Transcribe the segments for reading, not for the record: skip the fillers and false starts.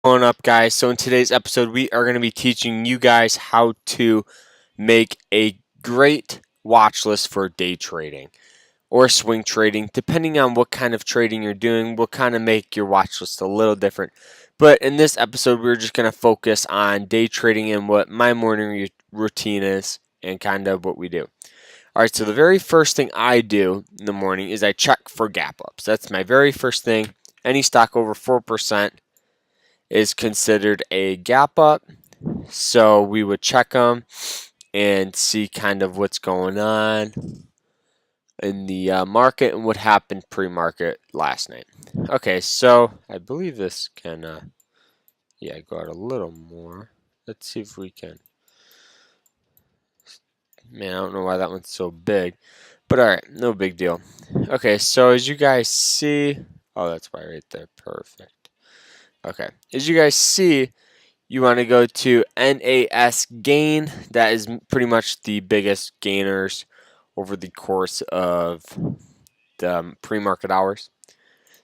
Going up, guys. So in today's episode, we are going to be teaching you guys how to make a great watch list for day trading or swing trading. Depending on what kind of trading you're doing, will kind of make your watch list a little different. But in this episode, we're just going to focus on day trading and what my morning routine is and kind of what we do. All right, so the very first thing I do in the morning is I check for gap ups. That's my very first thing. Any stock over 4% is considered a gap up. So we would check them and see kind of what's going on in the market and what happened pre-market last night. Okay, so I believe this can, go out a little more. Let's see if we can. Man, I don't know why that one's so big, but all right, no big deal. Okay, so as you guys see, oh, that's why right there, perfect. Okay, as you guys see, you want to go to NAS gain. That is pretty much the biggest gainers over the course of the pre-market hours.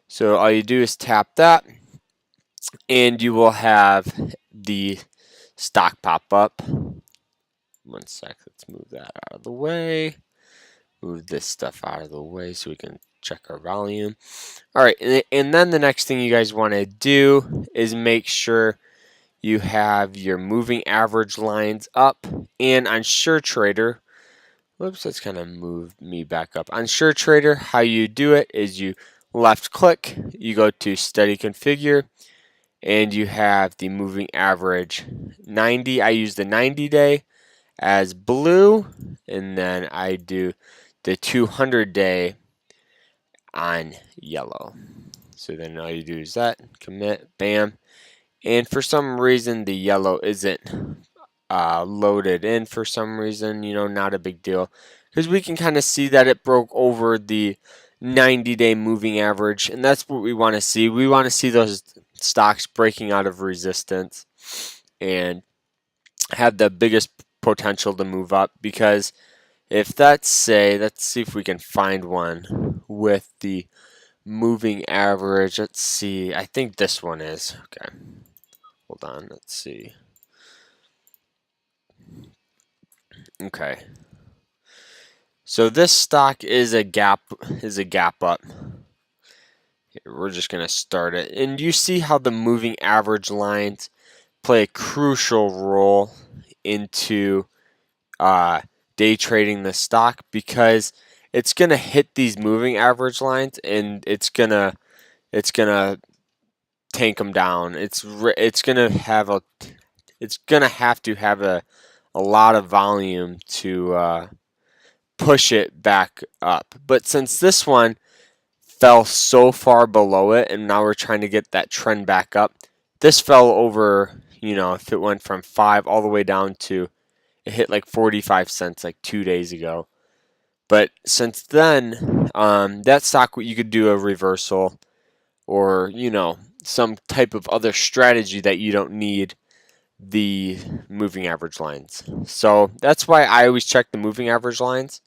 So all you do is tap that, and you will have the stock pop up. One sec, let's move that out of the way. Move this stuff out of the way so we can check our volume. All right, and then the next thing you guys want to do is make sure you have your moving average lines up. And on SureTrader, whoops, let's kind of move me back up. On SureTrader, how you do it is you left click, you go to Steady Configure, and you have the moving average 90. I use the 90-day as blue, and then I do the 200-day on yellow. So then all you do is that, commit, bam. And for some reason, the yellow isn't loaded in for some reason, not a big deal. Because we can kind of see that it broke over the 90-day moving average, and that's what we want to see. We want to see those stocks breaking out of resistance and have the biggest potential to move up. Because if let's see if we can find one with the moving average. Let's see. I think this one is. Okay. Hold on, let's see. Okay. So this stock is a gap up. Here, we're just gonna start it. And you see how the moving average lines play a crucial role into day trading the stock, because it's gonna hit these moving average lines and it's gonna tank them down. It's gonna have to have a lot of volume to push it back up. But since this one fell so far below it, and now we're trying to get that trend back up, this fell over, if it went from 5 all the way down to, it hit like 45 cents like 2 days ago. But since then, that stock, you could do a reversal or, some type of other strategy that you don't need the moving average lines. So that's why I always check the moving average lines,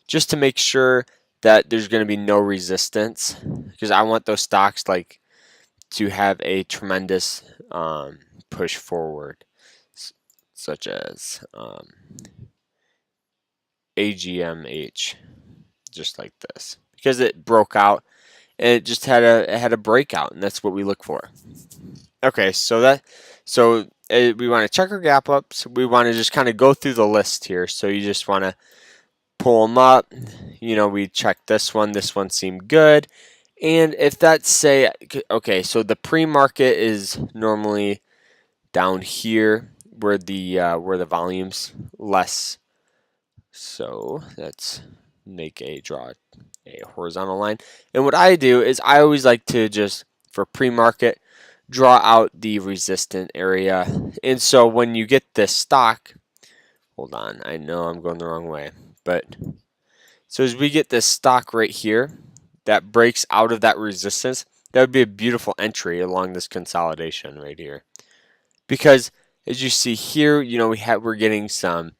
just to make sure that there's going to be no resistance, because I want those stocks to have a tremendous push forward, such as AGMH, just like this, because it broke out and it just had a breakout, and that's what we look for. Okay, so we want to check our gap ups. We want to just kind of go through the list here. So you just want to pull them up. We check this one. This one seemed good. And if that's okay, so the pre-market is normally down here where the volume's less. So let's draw a horizontal line. And what I do is I always like to just, for pre-market, draw out the resistant area. And so when you get this stock, hold on, I know I'm going the wrong way, but so as we get this stock right here that breaks out of that resistance, that would be a beautiful entry along this consolidation right here. Because as you see here, we're getting some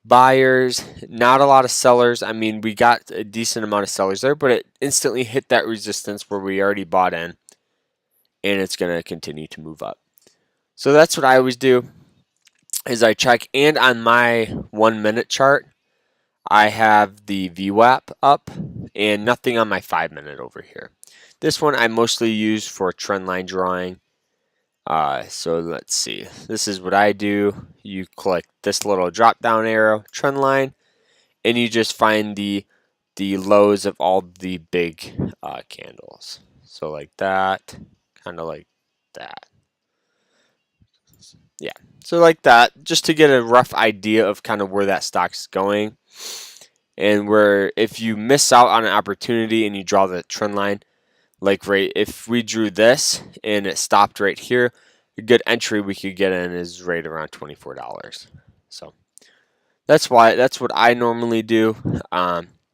buyers, not a lot of sellers. I mean, we got a decent amount of sellers there, but it instantly hit that resistance where we already bought in, and it's going to continue to move up. So that's what I always do is I check, and on my 1 minute chart, I have the VWAP up and nothing on my 5 minute over here. This one I mostly use for trend line drawing. So let's see. This is what I do. You click this little drop down arrow, trend line, and you just find the lows of all the big candles. So like that, kind of like that. Yeah, so like that, just to get a rough idea of kind of where that stock's going. And where if you miss out on an opportunity and you draw the trend line, like right, if we drew this and it stopped right here, a good entry we could get in is right around $24. So that's what I normally do.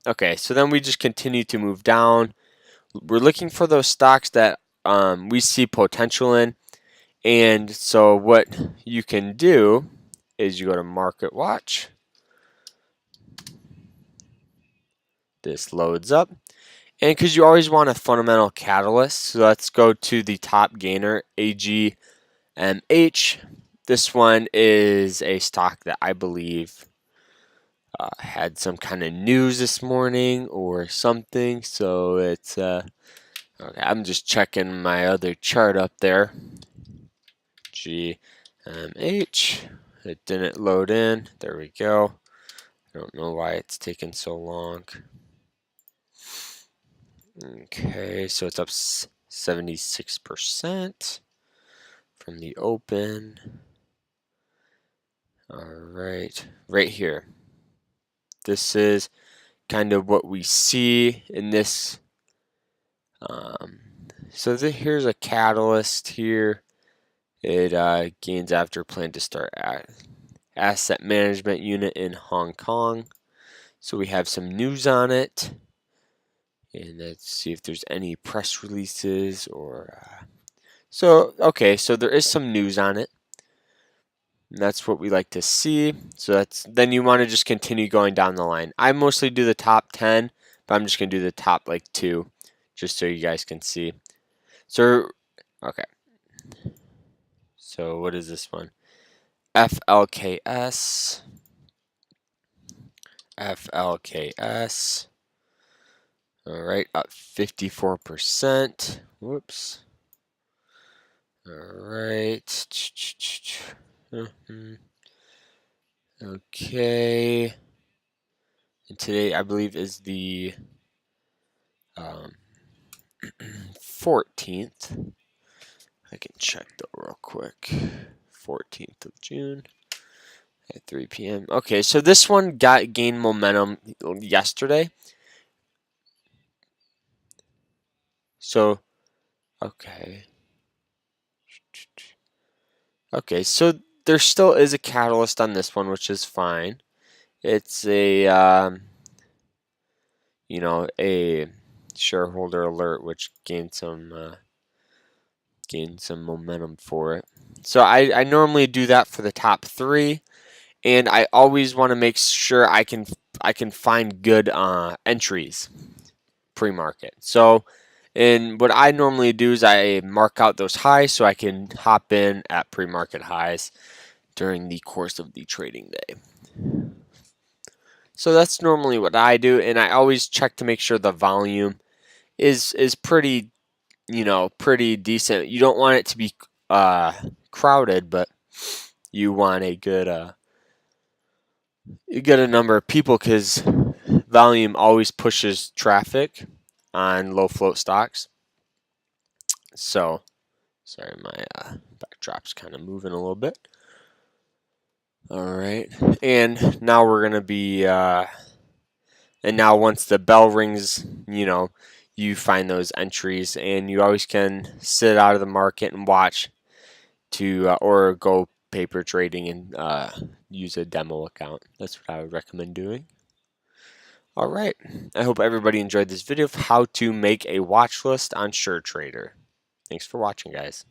Okay, so then we just continue to move down. We're looking for those stocks that we see potential in. And so what you can do is you go to Market Watch. This loads up. And because you always want a fundamental catalyst, so let's go to the top gainer, AGMH. This one is a stock that I believe had some kind of news this morning or something. So it's, okay, I'm just checking my other chart up there. GMH. It didn't load in. There we go. I don't know why it's taking so long. Okay, so it's up 76% from the open. All right, right here. This is kind of what we see in this. So here's a catalyst here. It gains after plan to start asset management unit in Hong Kong. So we have some news on it. And let's see if there's any press releases or... okay, so there is some news on it. And that's what we like to see. So then you want to just continue going down the line. I mostly do the top 10, but I'm just going to do the top like 2 just so you guys can see. So, okay. So what is this one? FLKS. FLKS. All right, up 54%. Whoops. All right. Okay. And today, I believe, is the 14th. I can check though real quick. 14th of June at 3 p.m. Okay, so this one gained momentum yesterday. So, okay. Okay, so there still is a catalyst on this one, which is fine. It's a, a shareholder alert, which gained some momentum for it. So I normally do that for the top 3, and I always want to make sure I can find good entries pre-market. So, and what I normally do is I mark out those highs so I can hop in at pre-market highs during the course of the trading day. So that's normally what I do, and I always check to make sure the volume is pretty, pretty decent. You don't want it to be crowded, but you want a good you get a number of people, because volume always pushes traffic on low float stocks. So, sorry, my backdrop's kind of moving a little bit. All right, and now we're gonna be, and now once the bell rings, you find those entries, and you always can sit out of the market and watch to, or go paper trading and use a demo account. That's what I would recommend doing. All right, I hope everybody enjoyed this video of how to make a watch list on SureTrader. Thanks for watching, guys.